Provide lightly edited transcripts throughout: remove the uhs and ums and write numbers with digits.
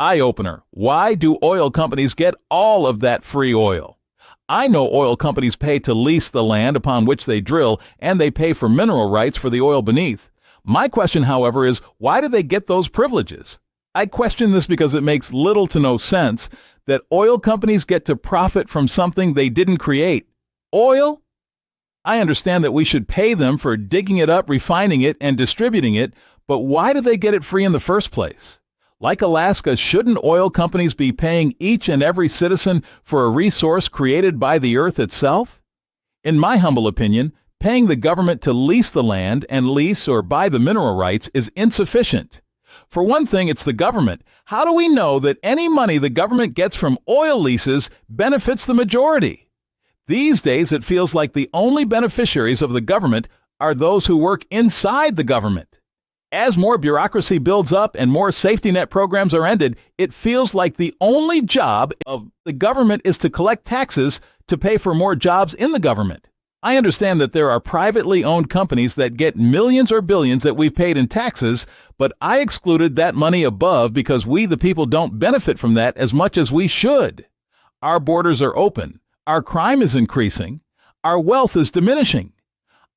Eye-opener. Why do oil companies get all of that free oil? I know oil companies pay to lease the land upon which they drill, and they pay for mineral rights for the oil beneath. My question, however, is why do they get those privileges? I question this because it makes little to no sense that oil companies get to profit from something they didn't create. Oil? I understand that we should pay them for digging it up, refining it, and distributing it, but why do they get it free in the first place? Like Alaska, shouldn't oil companies be paying each and every citizen for a resource created by the earth itself? In my humble opinion, paying the government to lease the land and lease or buy the mineral rights is insufficient. For one thing, it's the government. How do we know that any money the government gets from oil leases benefits the majority? These days, it feels like the only beneficiaries of the government are those who work inside the government. As more bureaucracy builds up and more safety net programs are ended, it feels like the only job of the government is to collect taxes to pay for more jobs in the government. I understand that there are privately owned companies that get millions or billions that we've paid in taxes, but I excluded that money above because we, the people, don't benefit from that as much as we should. Our borders are open. Our crime is increasing. Our wealth is diminishing.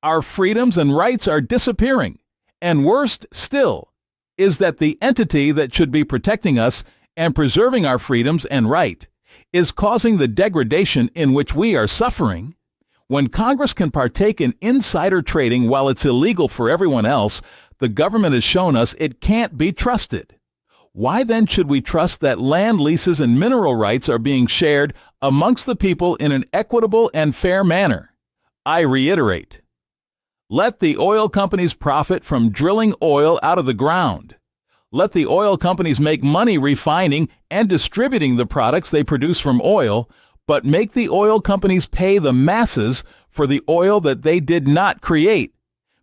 Our freedoms and rights are disappearing. And worst still is that the entity that should be protecting us and preserving our freedoms and right is causing the degradation in which we are suffering. When Congress can partake in insider trading while it's illegal for everyone else, the government has shown us it can't be trusted. Why then should we trust that land leases and mineral rights are being shared amongst the people in an equitable and fair manner? I reiterate. Let the oil companies profit from drilling oil out of the ground. Let the oil companies make money refining and distributing the products they produce from oil, but make the oil companies pay the masses for the oil that they did not create.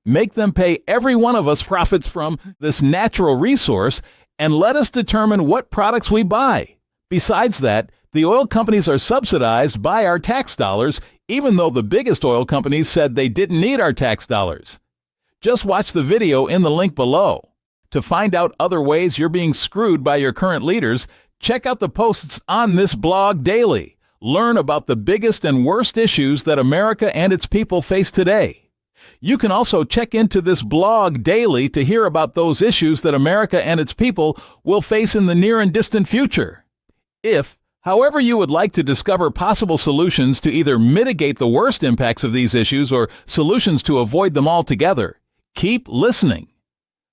Make them pay every one of us profits from this natural resource, and let us determine what products we buy. Besides that, the oil companies are subsidized by our tax dollars, even though the biggest oil companies said they didn't need our tax dollars. Just watch the video in the link below. To find out other ways you're being screwed by your current leaders, check out the posts on this blog daily. Learn about the biggest and worst issues that America and its people face today. You can also check into this blog daily to hear about those issues that America and its people will face in the near and distant future. If, however, you would like to discover possible solutions to either mitigate the worst impacts of these issues or solutions to avoid them altogether, keep listening.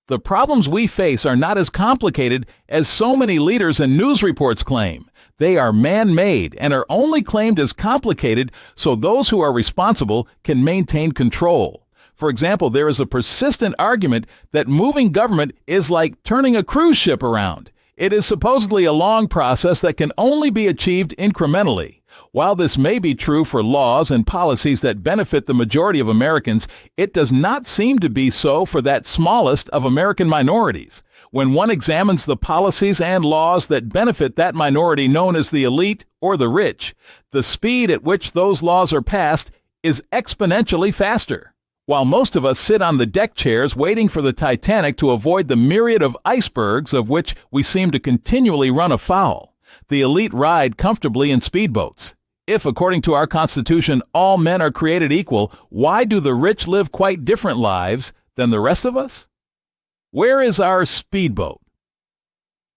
The problems we face are not as complicated as so many leaders and news reports claim. They are man-made and are only claimed as complicated so those who are responsible can maintain control. For example, there is a persistent argument that moving government is like turning a cruise ship around. It is supposedly a long process that can only be achieved incrementally. While this may be true for laws and policies that benefit the majority of Americans, it does not seem to be so for that smallest of American minorities. When one examines the policies and laws that benefit that minority known as the elite or the rich, the speed at which those laws are passed is exponentially faster. While most of us sit on the deck chairs waiting for the Titanic to avoid the myriad of icebergs of which we seem to continually run afoul, the elite ride comfortably in speedboats. If, according to our Constitution, all men are created equal, why do the rich live quite different lives than the rest of us? Where is our speedboat?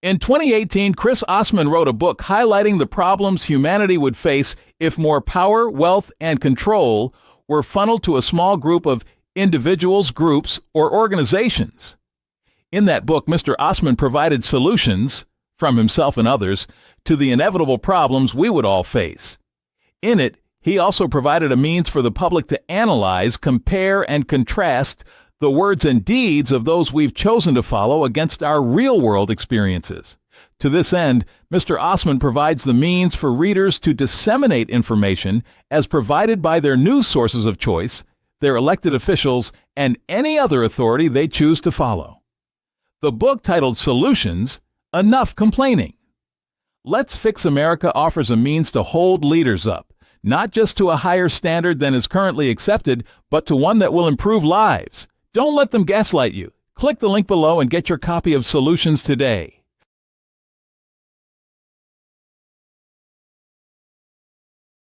In 2018, Chris Osman wrote a book highlighting the problems humanity would face if more power, wealth, and control were funneled to a small group of individuals, groups, or organizations. In that book, Mr. Osman provided solutions, from himself and others, to the inevitable problems we would all face. In it, he also provided a means for the public to analyze, compare, and contrast the words and deeds of those we've chosen to follow against our real-world experiences. To this end, Mr. Osman provides the means for readers to disseminate information as provided by their news sources of choice, their elected officials, and any other authority they choose to follow. The book, titled Solutions, Enough Complaining. Let's Fix America offers a means to hold leaders up, not just to a higher standard than is currently accepted, but to one that will improve lives. Don't let them gaslight you. Click the link below and get your copy of Solutions today.